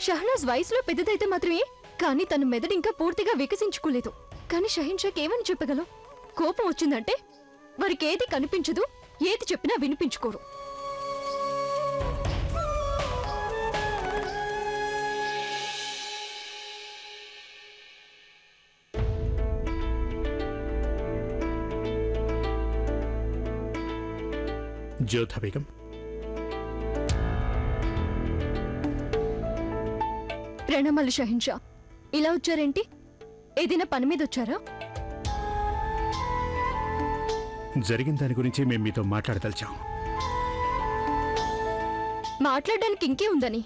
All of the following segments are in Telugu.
షహనాజ్ వయసులో పెద్దదైతే మాత్రమే, కానీ తన మెదడు ఇంకా పూర్తిగా వికసించుకోలేదు. కానీ షహిన్షాకి ఏమని చెప్పగలం? కోపం వచ్చిందంటే వారికి ఏది కనిపించదు, ఏది చెప్పినా వినిపించుకోరు. జ్యోతా బేగం, ప్రణామాలు షహిన్షా. ఇలా వచ్చారేంటి? ఏదైనా పని మీద వచ్చారా? జరిగిన దాని గురించి మేము మీతో మాట్లాడదలిచాం. మాట్లాడడానికి ఇంకే ఉందని?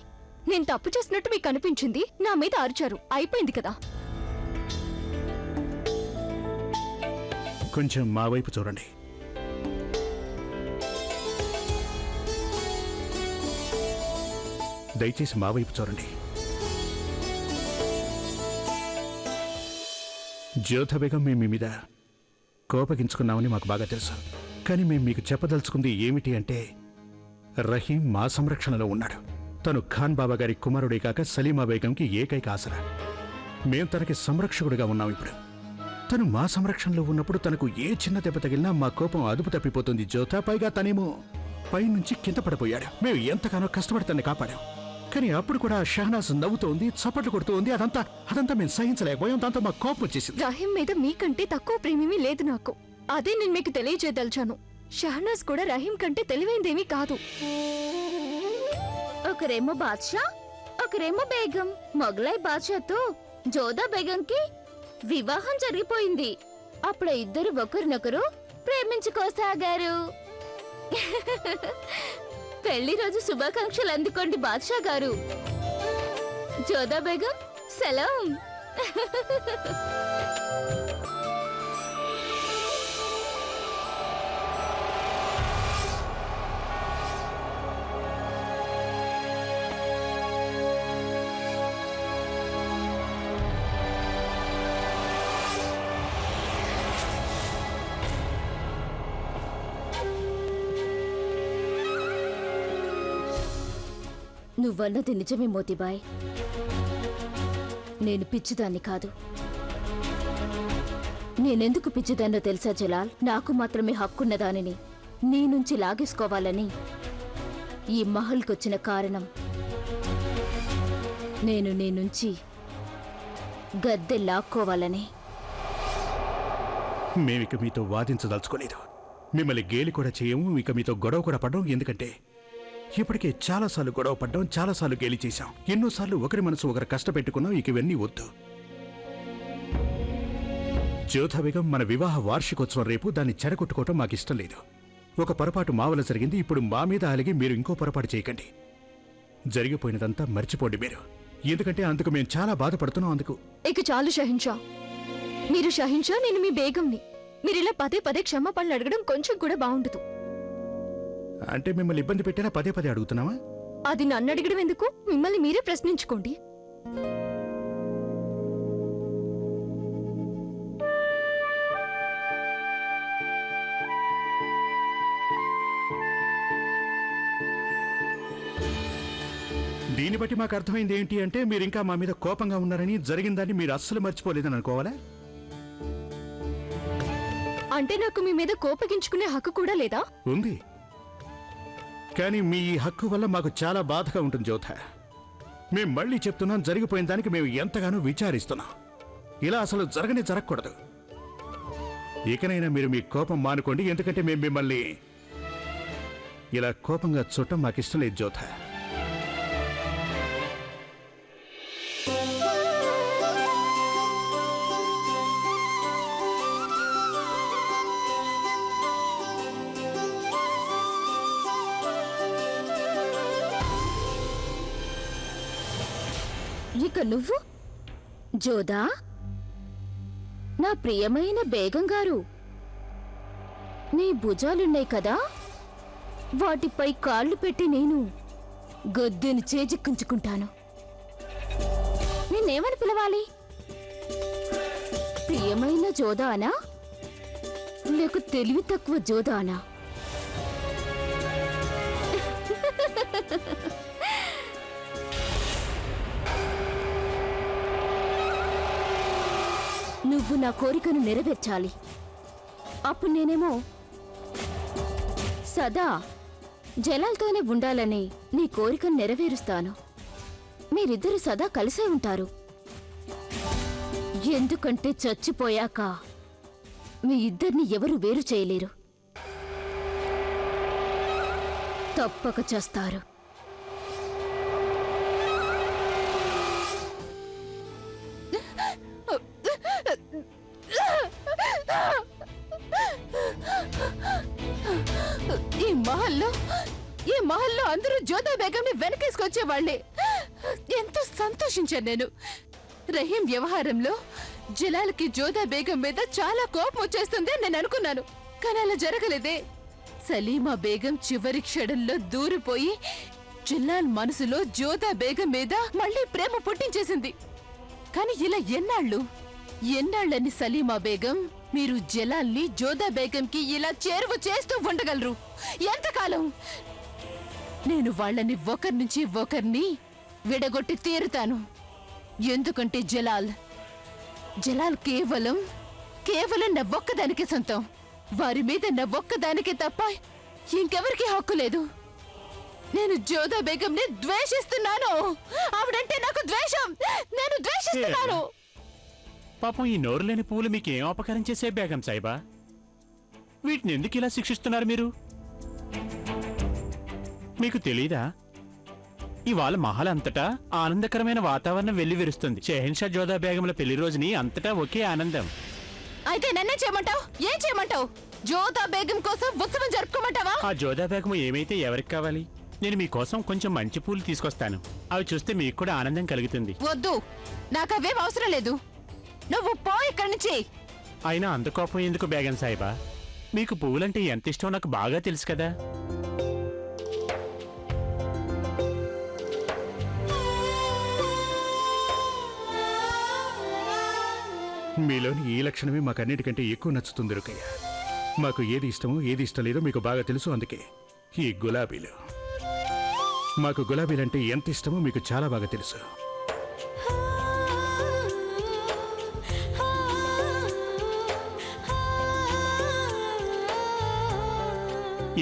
నేను తప్పు చేసినట్టు మీకు అనిపించింది, నా మీద అరిచారు, అయిపోయింది కదా. కొంచెం మా వైపు చూడండి. దయచేసి మా వైపు చూడండి. జ్యోతా బేగం, మేము మీ మీద కోపగించుకున్నామని మాకు బాగా తెలుసు. కానీ మేము మీకు చెప్పదలుచుకుంది ఏమిటి అంటే, రహీం మా సంరక్షణలో ఉన్నాడు. తను ఖాన్ బాబా గారి కుమారుడే కాక సలీమా బేగంకి ఏకైక ఆసరా. మేం తనకి సంరక్షకుడిగా ఉన్నాం. ఇప్పుడు తను మా సంరక్షణలో ఉన్నప్పుడు తనకు ఏ చిన్న దెబ్బ తగిలినా మా కోపం అదుపు తప్పిపోతుంది జ్యోతా. పైగా తనేమో పైనుంచి కింద పడిపోయాడు. మేము ఎంతగానో కష్టపడి తనని కాపాడాం. కానీ అప్పుడు కూడా షహనాజ్ నవ్వుతోంది, చప్పట్లు కొడుతోంది. అదంతా మేము సహించలేకపోయాం. దాంతో మా కోపం వచ్చేసింది. రహీం మీద మీకంటే తక్కువ ప్రేమేమీ లేదు నాకు. అదే నేను మీకు తెలియజేయదలిచాను. షహనాజ్ కూడా రహీం కంటే తెలివైందేమీ కాదు. ఒకరేమో బాద్షా, ఒకరేమో బేగం. మొగలాయ్ బాద్షాతో జోదా బేగంకి వివాహం జరిగిపోయింది. అప్పుడు ఇద్దరు ఒకరినొకరు ప్రేమించుకోసాగారు. పెళ్లి రోజు శుభాకాంక్షలు అందుకోండి బాద్షా గారు. జోదా బేగం సలాం. నువ్వన్నది నిజమే మోతీబాయ్. నేను పిచ్చిదాన్ని కాదు. నేనెందుకు పిచ్చిదాన్నో తెలుసా జలాల్? నాకు మాత్రమే హక్కున్నదానిని నీ నుంచి లాగేసుకోవాలని ఈ మహల్కొచ్చిన కారణం. నేను నీ నుంచి గద్దె లాక్కోవాలని. మేమిక మీతో వాదించదలుచుకోలేదు. మిమ్మల్ని గేలి కూడా చేయము. ఇక మీతో గొడవ కూడా పడ్డం. ఎందుకంటే ఇప్పటికే చాలాసార్లు గొడవ పడ్డాం, చాలాసార్లు గేలి చేశాం, ఎన్నోసార్లు ఒకరి మనసు ఒకరు కష్టపెట్టుకున్నాం. ఇక ఇవన్నీ వద్దు. జ్యోతా బేగం, మన వివాహ వార్షికోత్సవం రేపు. దాన్ని చెడగొట్టుకోవటం మాకు ఇష్టం లేదు. ఒక పొరపాటు మా వల్ల జరిగింది. ఇప్పుడు మా మీద అలిగి మీరు ఇంకో పొరపాటు చేయకండి. జరిగిపోయినదంతా మర్చిపోండి మీరు. ఎందుకంటే అందుకు మేము చాలా బాధపడుతున్నాం. అందుకు ఇక చాలు షహిన్షా. మీరు షహిన్షా, నేను మీ బేగంని. మీరిలా పదే పదే క్షమాపణలు అడగడం కొంచెం కూడా బాగుండదు. అంటే మిమ్మల్ని ఇబ్బంది పెట్టినా పదే పదే అడుగుతున్నావా? అది నన్ను అడగడం ఎందుకు? మిమ్మల్ని మీరే ప్రశ్నించుకోండి. దీన్ని బట్టి మాకు అర్థమైంది ఏంటి అంటే, మీరు ఇంకా మా మీద కోపంగా ఉన్నారని, జరిగిందాన్ని మీరు అస్సలు మర్చిపోలేదని అనుకోవాలా? అంటే నాకు మీ మీద కోపగించుకునే హక్కు కూడా లేదా? ఉంది. కానీ మీ ఈ హక్కు వల్ల మాకు చాలా బాధగా ఉంటుంది జ్యోతా. మేం మళ్ళీ చెప్తున్నాం, జరిగిపోయిన దానికి మేము ఎంతగానో విచారిస్తున్నాం. ఇలా అసలు జరగకూడదు. ఇకనైనా మీరు మీ కోపం మానుకోండి. ఎందుకంటే మేము మిమ్మల్ని ఇలా కోపంగా చూడటం మాకిష్టం లేదు జ్యోతా. ఇక నువ్వు జోదా, నా ప్రియమైన బేగం గారు, నీ భుజాలున్నాయి కదా, వాటిపై కాళ్ళు పెట్టి నేను గద్దెను చేజిక్కించుకుంటాను. నేనేమని పిలవాలి? ప్రియమైన జోదానా, లేక తెలివి తక్కువ జోదానా? నువ్వు నా కోరికను నెరవేర్చాలి. అప్పుడు నేనేమో సదా జలాల్తోనే ఉండాలని నీ కోరికను నెరవేరుస్తాను. మీరిద్దరు సదా కలిసే ఉంటారు. ఎందుకంటే చచ్చిపోయాక మీ ఇద్దరిని ఎవరు వేరు చేయలేరు. తప్పక చేస్తారు. ఈ మహల్లో అందరూ జ్యోతా బేగంని వెనకేసుకొచ్చేవాళ్లే. ఎంతో సంతోషించాను నేను. రహీం వ్యవహారంలో జలాల్కి జ్యోతా బేగం మీద చాలా కోపం వచ్చేస్తుంది అని నేను అనుకున్నాను. కానీ అలా జరగలేదే. సలీమా బేగం చివరి క్షణంలో దూరిపోయి జలాల్ మనసులో జ్యోతా బేగం మీద మళ్ళీ ప్రేమ పుట్టించేసింది. కానీ ఇలా ఎన్నాళ్ళని సలీమా బేగం మీరు జలాల్ని జ్యోతా బేగంకి ఇలా చేరువ చేస్తూ ఉండగలరు? ఎంతకాలం? నేను వాళ్ళని ఒకరి నుంచి ఒకరిని విడగొట్టి తీరుతాను. ఎందుకంటే జలాల్ కేవలం నా ఒక్కదానికే సొంతం. వారి మీద నా ఒక్కదానికే తప్ప ఇంకెవరికి హక్కు లేదు. నేను జ్యోతా బేగంని ద్వేషిస్తున్నాను. ఆవిడంటే నాకు ద్వేషం. నేను ద్వేషిస్తున్నాను. పాపం ఈ నోరు లేని పువ్వులు మీకేం అపకారం చేసే బేగం సాహిబా? వీటిని ఎందుకు ఇలా శిక్షిస్తున్నారు మీరు? మీకు తెలీదా? ఇవాళ మహల్ అంతటా ఆనందకరమైన వాతావరణం వెల్లివిరుస్తుంది. షెహన్షా జోదా బేగంల పెళ్లి రోజుని అంతటా ఒకే ఆనందం. అయితే నన్నే చేయమంటావు? ఏం చేయమంటావు? జోదా బేగం కోసం ఉత్సవం జరుపుకోమంటావా? ఆ జోదా బేగం ఏమైతే ఎవరికి కావాలి? నేను మీకోసం కొంచెం మంచి పూలు తీసుకొస్తాను. అవి చూస్తే మీకు కూడా ఆనందం కలుగుతుంది. వద్దు, నాకు అవేం అవసరం లేదు. నువ్వు పో ఇక్కడి నుంచి. అయినా అంత కోపం ఎందుకు బేగం సాహిబా? మీకు పువ్వులంటే ఎంత ఇష్టం నాకు బాగా తెలుసు కదా. మీలోని ఈ లక్షణమే మాకన్నిటికంటే ఎక్కువ నచ్చుతుంది రుకయ్య. మాకు ఏది ఇష్టమో ఏది ఇష్టం లేదో మీకు బాగా తెలుసు. అందుకే ఈ గులాబీలు. మాకు గులాబీలంటే ఎంత ఇష్టమో మీకు చాలా బాగా తెలుసు.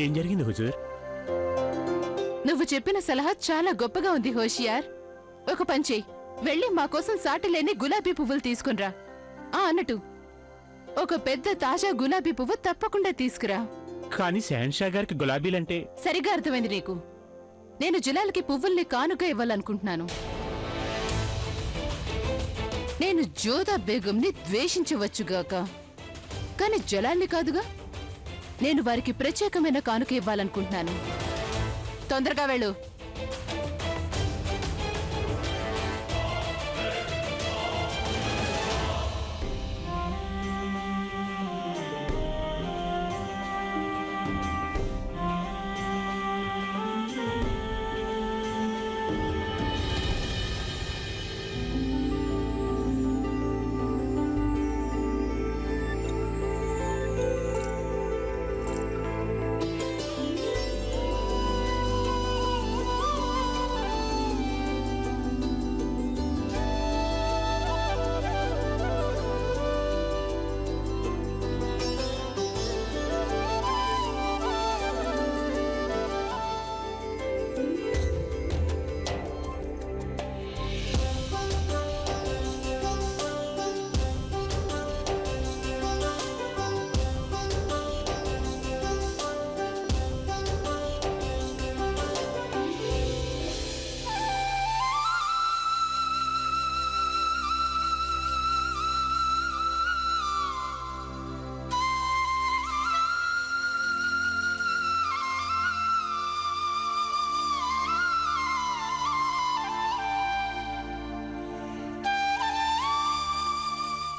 ఏం జరిగింది హుజూర్? నువ్వు చెప్పిన సలహా చాలా గొప్పగా ఉంది హోషియార్. ఒక పంచే వెళ్ళి మా కోసం సాటి లేని గులాబీ పువ్వులు తీసుకునిరా. అన్నట్టు ఒక పెద్ద తాజా గులాబీ పువ్వు తప్పకుండా తీసుకురా. కానీ షెహన్షా గారికి గులాబీలంటే సరిగా అర్థమైంది నీకు. నేను జలాల్కి పువ్వుల్ని కానుక ఇవ్వాలనుకుంటున్నాను. నేను జోదా బేగంని ద్వేషించవచ్చుగాక, కానీ జలాల్ని కాదుగా. నేను వారికి ప్రత్యేకమైన కానుక ఇవ్వాలనుకుంటున్నాను. తొందరగా వెళ్ళు.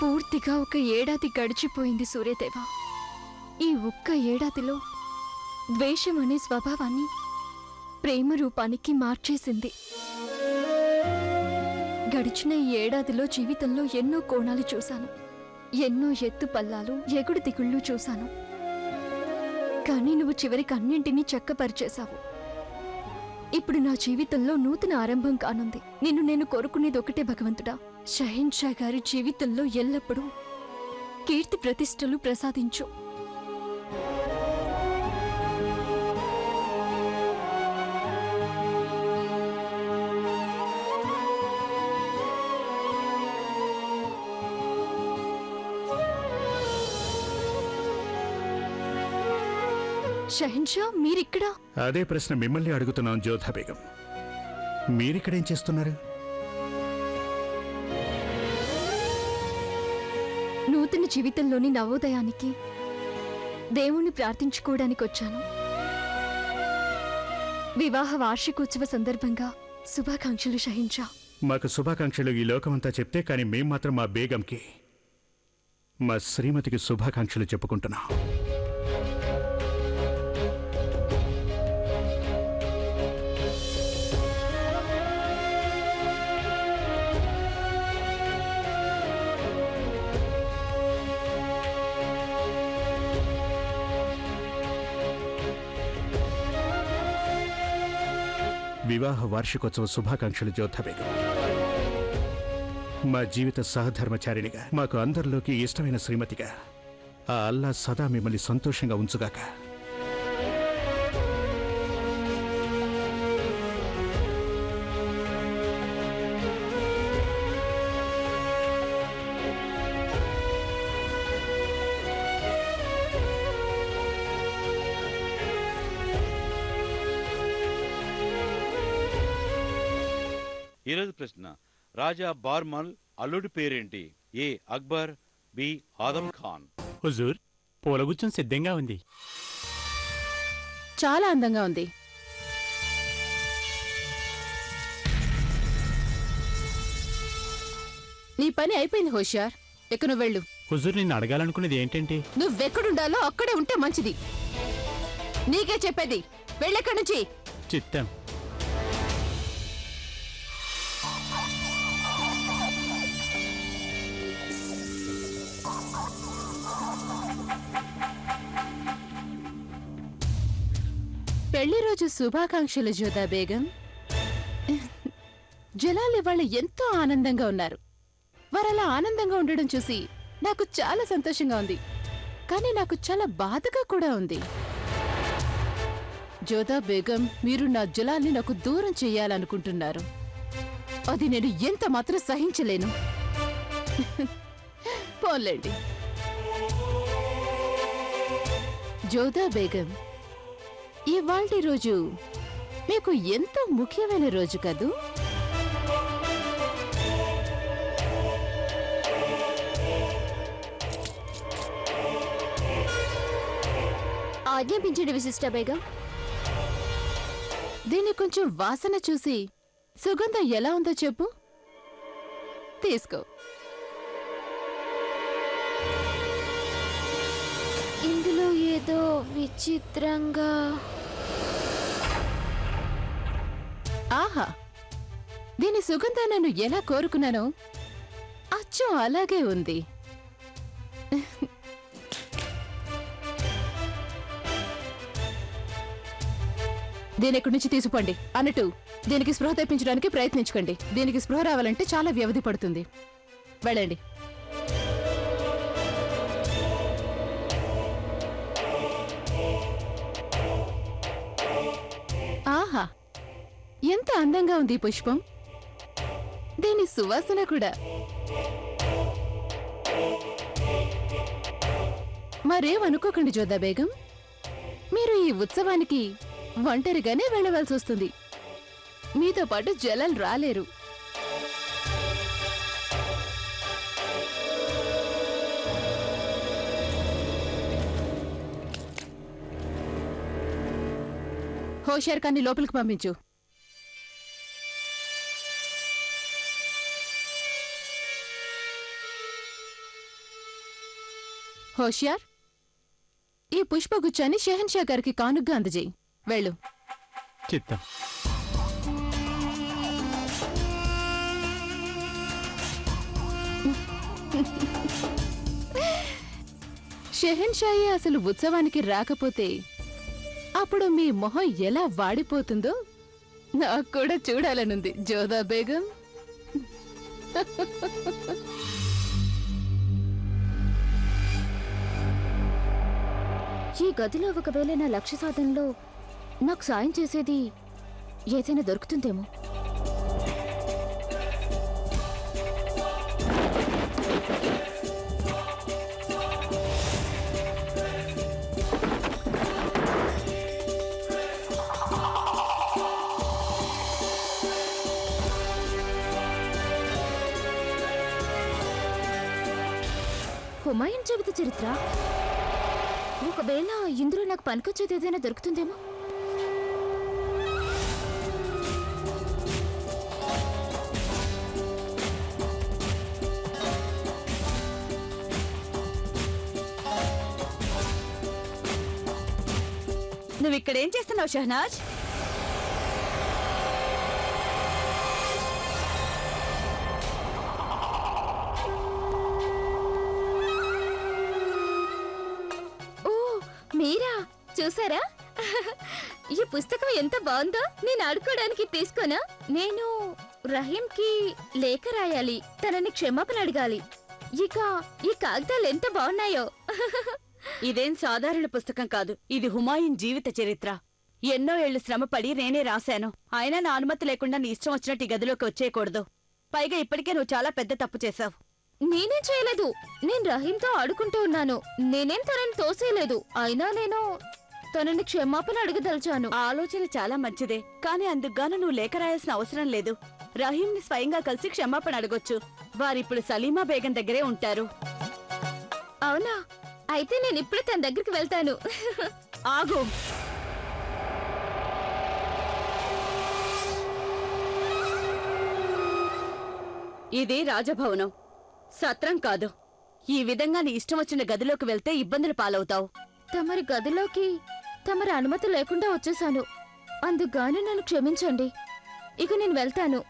పూర్తిగా ఒక ఏడాది గడిచిపోయింది సూర్యదేవ. ఈ ఒక్క ఏడాదిలో ద్వేషం అనే స్వభావాన్ని ప్రేమ రూపానికి మార్చేసింది. గడిచిన ఈ ఏడాదిలో జీవితంలో ఎన్నో కోణాలు చూశాను. ఎన్నో ఎత్తు పల్లాలు, ఎగుడు దిగుళ్ళు చూశాను. కానీ నువ్వు చివరికి అన్నింటినీ చక్కపరిచేశావు. ఇప్పుడు నా జీవితంలో నూతన ఆరంభం కానుంది. నిన్ను నేను కోరుకునేది ఒకటే భగవంతుడా, షహీన్ షా గారి జీవితంలో ఎల్లప్పుడూ కీర్తి ప్రతిష్టలు ప్రసాదించు. షహన్షా, మీరిక్కడా? అదే ప్రశ్న మిమ్మల్ని అడుగుతున్నాం జోధా బేగం. మీరిక్కడేం చేస్తున్నారు? నూతన జీవితంలోని నవోదయానికి దేవుణ్ణి ప్రార్థించుకోవడానికి వచ్చాను. వివాహ వార్షికోత్సవ సందర్భంగా శుభాకాంక్షలు షహన్షా. మాకు శుభాకాంక్షలు ఈ లోకమంతా చెప్తే, కానీ మేం మాత్రం మా బేగంకి, మా శ్రీమతికి శుభాకాంక్షలు చెప్పుకుంటున్నాం. వివాహ వార్షికోత్సవ శుభాకాంక్షలు జోధా బేగం. మా జీవిత సహధర్మచారిణిగా, మాకు అందరిలోకి ఇష్టమైన శ్రీమతిగా ఆ అల్లా సదా మిమ్మల్ని సంతోషంగా ఉంచుగాక. ఈరోజు ప్రశ్న: రాజా బార్మల్ అల్లుడి పేరేంటి? ఏ అక్బర్, బి ఆదం ఖాన్. హుజూర్, పూలగుచ్చం సిద్ధంగా ఉంది. చాలా అందంగా ఉంది. నీ పని అయిపోయింది హోషియార్. ఇక నువ్వు వెళ్ళు. హుజూర్, నిన్ను అడగాలనుకునేది ఏంటంటే, నువ్వెక్కడుండాలో అక్కడే ఉంటే మంచిది. నీకే చెప్పేది, వెళ్ళెక్కడి నుంచి. చిత్తం. పెళ్లి రోజు శుభాకాంక్షలు జోదా బేగం. జలాల్ ఇవాళ ఎంతో ఆనందంగా ఉన్నారు. వారలా ఆనందంగా ఉండడం చూసి నాకు చాలా సంతోషంగా ఉంది, కానీ నాకు చాలా బాధగా కూడా ఉంది. జోదా బేగం, మీరు నా జలాల్ని నాకు దూరం చెయ్యాలనుకుంటున్నారు. అది నేను ఎంత మాత్రం సహించలేను. పోలేండి. జోదా బేగం, ఇవాల్టి రోజు మీకు ఎంతో ముఖ్యమైన రోజు కదూ? ఆజ్ఞాపించండి విశిష్ట బేగం. దీన్ని కొంచెం వాసన చూసి సుగంధం ఎలా ఉందో చెప్పు. తీసుకో. ఇందులో ఏదో విచిత్రంగా. ఆహా, దీని సుగంధం నేను ఎలా కోరుకున్నానో అచ్చం అలాగే ఉంది. దీని ఎక్కడి నుంచి తీసుకుపోండి. అన్నట్టు దీనికి స్పృహ తెప్పించడానికి ప్రయత్నించకండి. దీనికి స్పృహ రావాలంటే చాలా వ్యవధి పడుతుంది. వెళ్ళండి. ఆహా, ఎంత అందంగా ఉంది ఈ పుష్పం. దీని సువాసన కూడా. మరేమనుకోకండి జోదా బేగం, మీరు ఈ ఉత్సవానికి ఒంటరిగానే వెళ్ళవలసి వస్తుంది. మీతో పాటు జలాల్ రాలేరు. హోషియార్ ఖాన్ని లోపలికి పంపించు. హోషియార్, ఈ పుష్పగుచ్చాన్ని షెహన్షా గారికి కానుగ్గా అందజేయి. వెళ్ళు. చిత్తం. షెహన్షాయే అసలు ఉత్సవానికి రాకపోతే అప్పుడు మీ మొహం ఎలా వాడిపోతుందో నాకు కూడా చూడాలనుంది జోదా బేగం. ఈ గదిలో ఒకవేళ నా లక్ష్య సాధనలో నాకు సాయం చేసేది ఏదైనా దొరుకుతుందేమో. హుమాయూన్ జీవిత చరిత్ర. ఒకవేళ ఇందులో నాకు పనికొచ్చేది ఏదైనా దొరుకుతుందేమో. నువ్వు ఇక్కడేం చేస్తున్నావు షహనాజ్? ఓ, మీరా? చూసారా? ఈ పుస్తకం ఎంత బాగుందో. నేను ఆడుకోవడానికి తీసుకోనా? నేను రహీంకి లేఖ రాయాలి, తనని క్షమాపణ అడగాలి. ఇక ఈ కాగితాలు ఎంత బాగున్నాయో. ఇదేం సాధారణ పుస్తకం కాదు, ఇది హుమాయూన్ జీవిత చరిత్ర. ఎన్నో ఏళ్లు శ్రమపడి నేనే రాశాను. అయినా నా అనుమతి లేకుండా నీ ఇష్టం వచ్చినట్టు ఈ గదిలోకి వచ్చేయకూడదు. పైగా ఇప్పటికే నువ్వు చాలా పెద్ద తప్పు చేశావు. నేనేం చేయలేదు. నేను రహీంతో ఆడుకుంటూ ఉన్నాను. నేనేం తనని తోసేయలేదు. అయినా నేను తనని క్షమాపణ అడగదలిచాను. ఆ ఆలోచన చాలా మంచిదే, కానీ అందుకుగాను నువ్వు లేఖ రాయాల్సిన అవసరం లేదు. రహీంని స్వయంగా కలిసి క్షమాపణ అడగొచ్చు. వారిప్పుడు సలీమా బేగం దగ్గరే ఉంటారు. అవునా? అయితే నేను ఇప్పుడే తన దగ్గరికి వెళ్తాను. ఆగు. ఇది రాజభవనం, సత్రం కాదు. ఈ విధంగా నీ ఇష్టం వచ్చిన గదిలోకి వెళ్తే ఇబ్బందులు పాలవుతావు. తమరి గదిలోకి తమరి అనుమతి లేకుండా వచ్చేసాను. అందుగాను నన్ను క్షమించండి. ఇక నేను వెళ్తాను.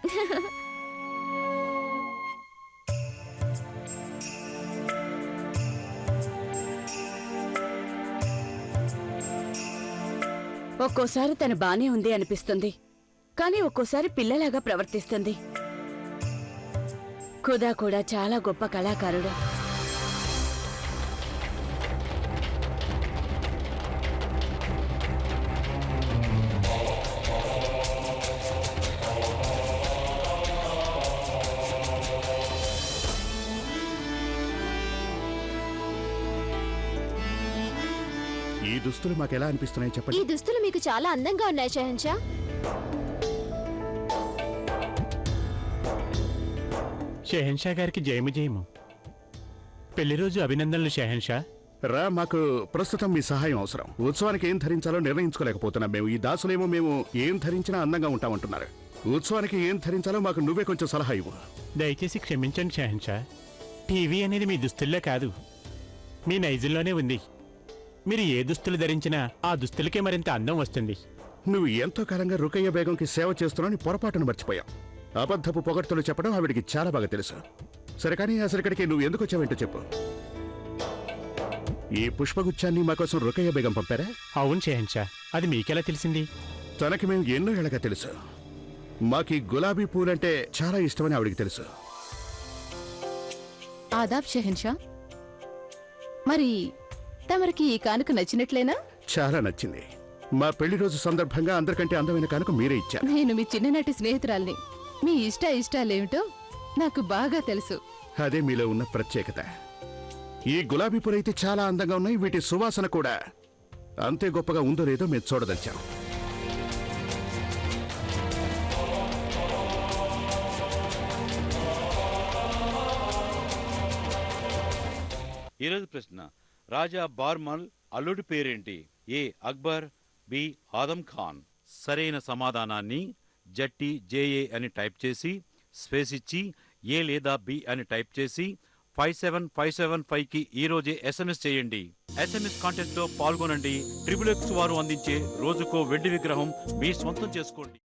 ఒక్కోసారి తను బానే ఉంది అనిపిస్తుంది, కానీ ఒక్కోసారి పిల్లలాగా ప్రవర్తిస్తుంది. ఖుదా కూడా చాలా గొప్ప కళాకారుడు. ఈ దుస్తులు మాకెలా అనిపిస్తున్నాయి ఈ చెప్పండి. దుస్తులు మీకు చాలా అందంగా ఉన్నాయి షహన్షా. షెహన్షా గారికి జయము జయము. పెళ్లి రోజు అభినందనలు షెహన్షా. రా, మాకు ప్రస్తుతం మీ సహాయం అవసరం. ఉత్సవానికి ఏం ధరించాలో నిర్ణయించుకోలేకపోతున్నాం మేము. ఈ దాసులేమో మేము ఏం ధరించినా అందంగా ఉంటామంటున్నారు. ఉత్సవానికి ఏం ధరించాలో మాకు నువ్వే కొంచెం సలహా ఇవ్వు. దయచేసి క్షమించండి షెహన్షా. టీవీ అనేది మీ దుస్తుల్లో కాదు, మీ నైజుల్లోనే ఉంది. మీరు ఏ దుస్తులు ధరించినా ఆ దుస్తులకే మరింత అందం వస్తుంది. నువ్వు ఎంతో కాలంగా రుకయ్య బేగంకి సేవ చేస్తున్నావు పొరపాటును మర్చిపోయావు. అబద్ధపు పొగడ్తలు చెప్పడం ఆవిడికి చాలా బాగా తెలుసు. సరే, కానీ అసలు ఇక్కడికి నువ్వు ఎందుకు వచ్చావేంటో చెప్పు. ఈ పుష్పగుచ్చాన్ని మాకోసం రుకయ్య బేగం పంపారా? అవును షెహన్షా. అది మీకెలా తెలిసింది? తనకి మేము ఎన్నో ఏళ్ళగా తెలుసు. మాకీ గులాబీ పూలంటే చాలా ఇష్టమని ఆవిడికి తెలుసు. ఆదాబ్ షెహన్షా. మరి తమరికి ఈ కానుక నచ్చినట్లేనా? చాలా నచ్చింది. మా పెళ్లి రోజు సందర్భంగా అందరికంటే అందమైన కానుక మీరే ఇచ్చారు. నేను మీ చిన్ననాటి స్నేహితురాల్ని. మీ ఇష్టాలేమిటో నాకు బాగా తెలుసు. అదే మీలో ఉన్న ప్రత్యేకత. ఈ గులాబీ పూలైతే చాలా అందంగా ఉన్నాయి. వీటి సువాసన కూడా అంతే గొప్పగా ఉందో లేదో మేము చూడదలిచాం. ఈరోజు ప్రశ్న: రాజా బార్మల్ అల్లుడి పేరేంటి? ఏ అక్బర్, బి ఆదం ఖాన్. సరైన సమాధానాన్ని జట్టి జేఏ అని టైప్ చేసి స్పేస్ ఇచ్చి ఏ లేదా బి అని టైప్ చేసి 57575కి ఈ రోజే SMS చేయండి. SMS కాంటెస్ట్ లో పాల్గొనండి. XXX వారు అందించే రోజుకో వెండి విగ్రహం మీ సొంతం చేసుకోండి.